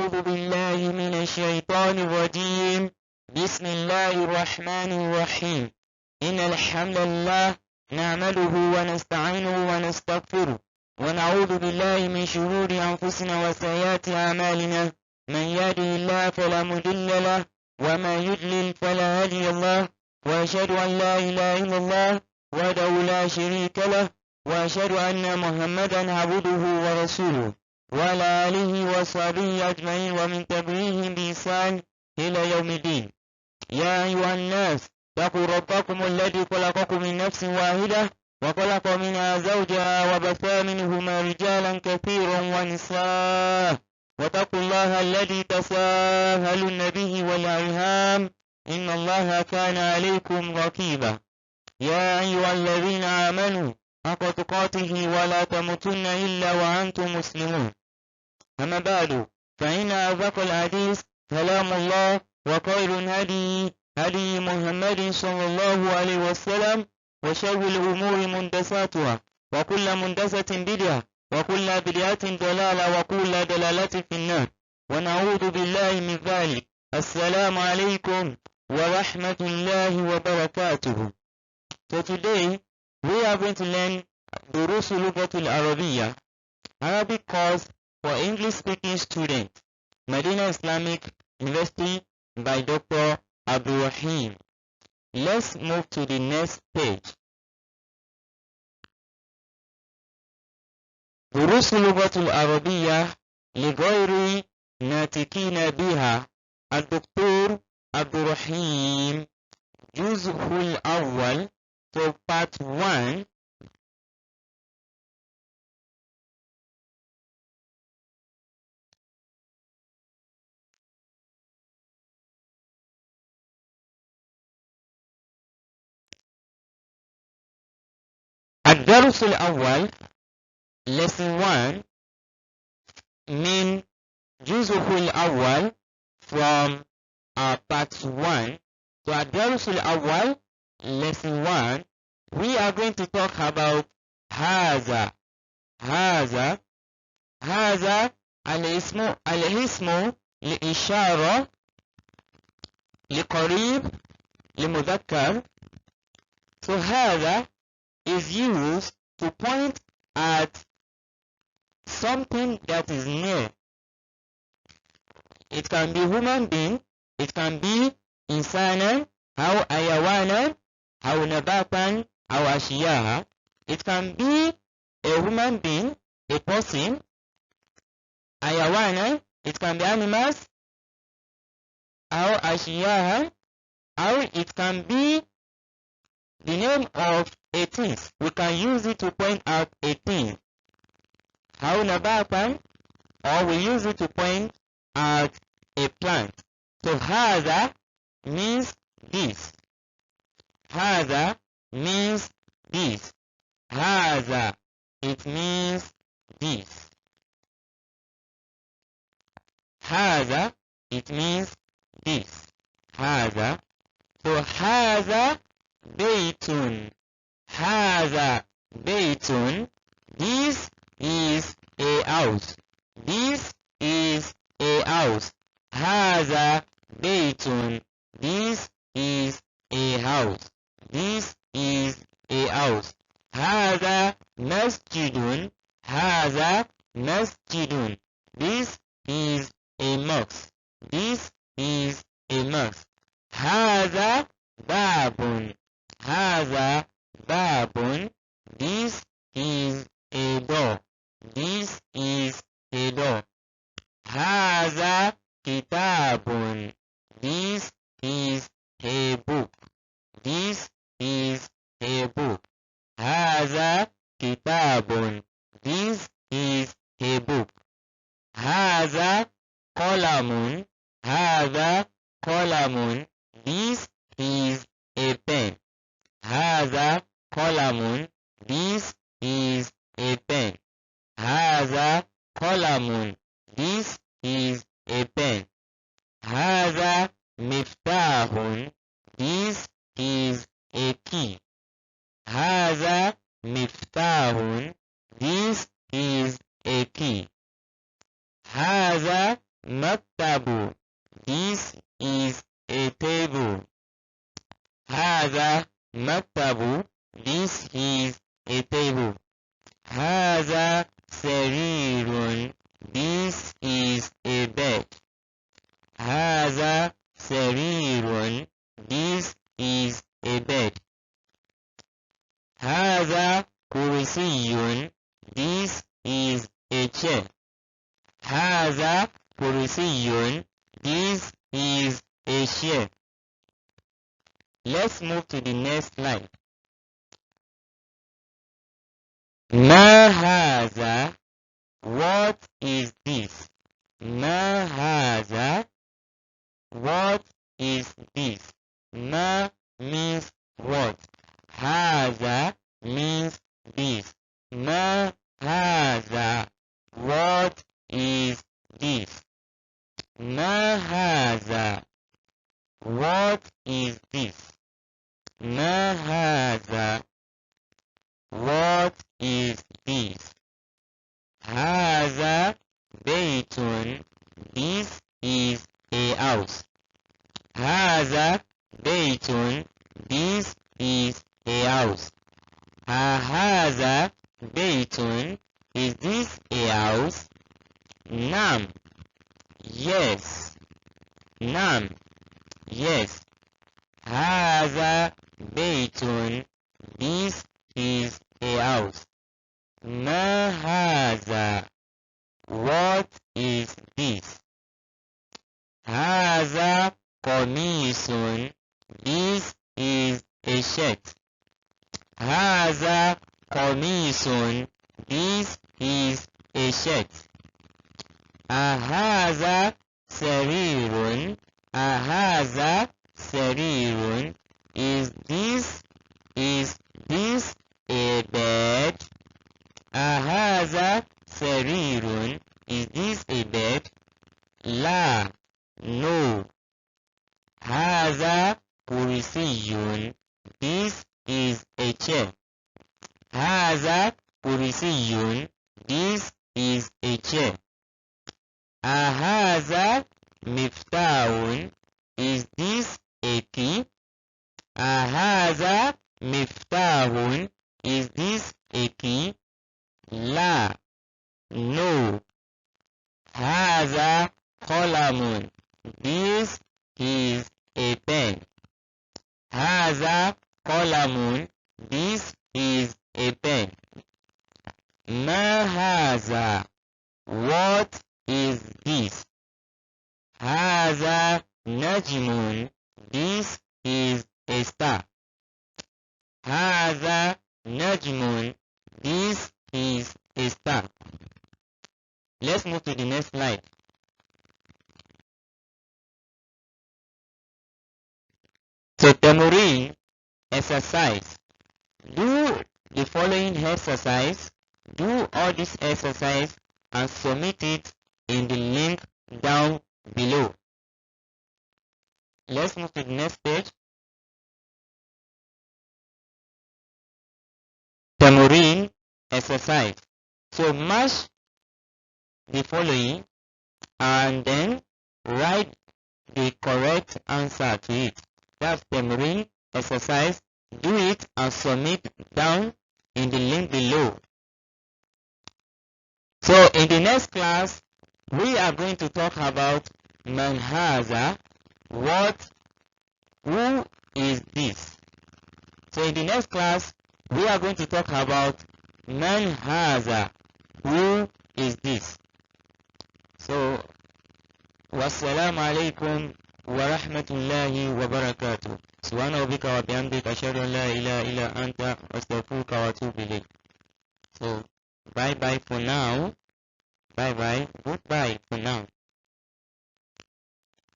أعوذ بالله من الشيطان الرجيم. بسم الله الرحمن الرحيم. إن الحمد لله نعمله ونستعينه ونستغفره ونعوذ بالله من شرور أنفسنا وسيئات أعمالنا. من يهده الله فلا مضل له ومن يضلل فلا هادي له، وأشهد أن لا إله إلا الله وحده لا شريك له، وأشهد أن محمدا عبده ورسوله وعلى آله وصحبه أجمعين ومن تبعهم بإحسان إلى يوم الدين. يا أيها الناس اتقوا ربكم الذي خلقكم من نفس واحدة وخلق منها زوجها وبث منهما رجالا كثيرا ونساء، واتقوا الله الذي تساءلون به والأرحام إن الله كان عليكم رقيبا. يا أيها الذين آمنوا حق تقاته ولا تموتن إلا وأنتم مسلمون. أما بعد فإن أصدق الحديث كلام الله، وخير الهدي هدي محمد صلى الله عليه وسلم، وشر الأمور محدثاتها وكل محدثة بدعة وكل بدعة ضلالة وكل ضلالة في النار، ونعوذ بالله من ذلك. السلام عليكم ورحمة الله وبركاته. So today we are going to learn دروس اللغة العربية, Arabic course for English speaking students, Medina Islamic University by Dr. Abdul Rahim. Let's move to the next page. دروس اللغة العربية لغير ناطقين بها. الدكتور عبد الرحيم. جزء الأول to part 1. الدرس الأول lesson 1 من جزء الأول from part 1. So الدرس الأول lesson 1 we are going to talk about هذا. هذا الاسم لإشارة لقريب لمذكر. So هذا is used to point at something that is near. It can be human being, it can be insanan, أو حيوانا, أو نباتا, أو أشياء. It can be a human being, a person, حيوانا, it can be animals, أو أشياء, or it can be the name of a thing. We can use it to point out a thing. أو نباتا, or we use it to point at a plant. So هذا means this. هذا means this. هذا, it means this. هذا, it means this. هذا. So هذا بيت. هذا بيت. This is a house. This is a house. هذا بيت. This is a house. This is a house. هذا مسجد. هذا مسجد. This is a mosque. This is a mosque. هذا باب. هذا باب. This is a door. This is a door. هذا كتاب. This is a book. This is a book. هذا كتاب. This is a book. هذا قلم. هذا قلم. This is a pen. هذا قلم. This is a pen. هذا قلم. This is a pen. هذا مفتاح. This is a key. هذا مفتاح. This is a key. هذا مكتب. This is a table. هذا مكتب. This is a table. هذا سرير. This is a bed. هذا سرير. This is a bed. هذا كرسي. This is a chair. هذا كرسي. This is a chair. Let's move to the next slide. ما هذا? What is this? ما هذا? What is this? ما means what? هذا means this. ما هذا? What is this? ما هذا? What is this? ما هذا? What is this? هذا بيت. This is a house. هذا بيت. This is a house. هذا بيت. Is this a house? نعم. Yes. نعم. Yes. هذا بيت. This is a house. ما هذا? What is this? هذا قميص. This is a shirt. هذا قميص. This is a shirt. هذا سرير. هذا سرير. Is this a bed? هذا سرير. Is this a bed? لا. No. هذا كرسي. This is a chair. هذا كرسي. This is a chair. هذا مفتاح. Is this a key? هذا مفتاح. Is this a key? لا. No. هذا قلم. This is a pen. هذا قلم. This is a pen. ما هذا? What is this? هذا نجم. This is a star. هذا نجم. This is a star. Let's move to the next slide. So تمرين exercise. Do the following exercise. Do all this exercise and submit it in the link down below. Let's move to the next page. Tamarin exercise. So match the following and then write the correct answer to it. That's Tamarin exercise. Do it and submit down in the link below. So in the next class, we are going to talk about man haza. Who is this? So in the next class, we are going to talk about man haza. Who is this? So, wassalamu alaikum wa rahmatullahi wa barakatuh. Subhana rabbika wa bihamdika ashhadu an la ilaha illa anta astaghfiruka wa atubu ilayk. So, bye bye for now. Bye bye. Goodbye for now.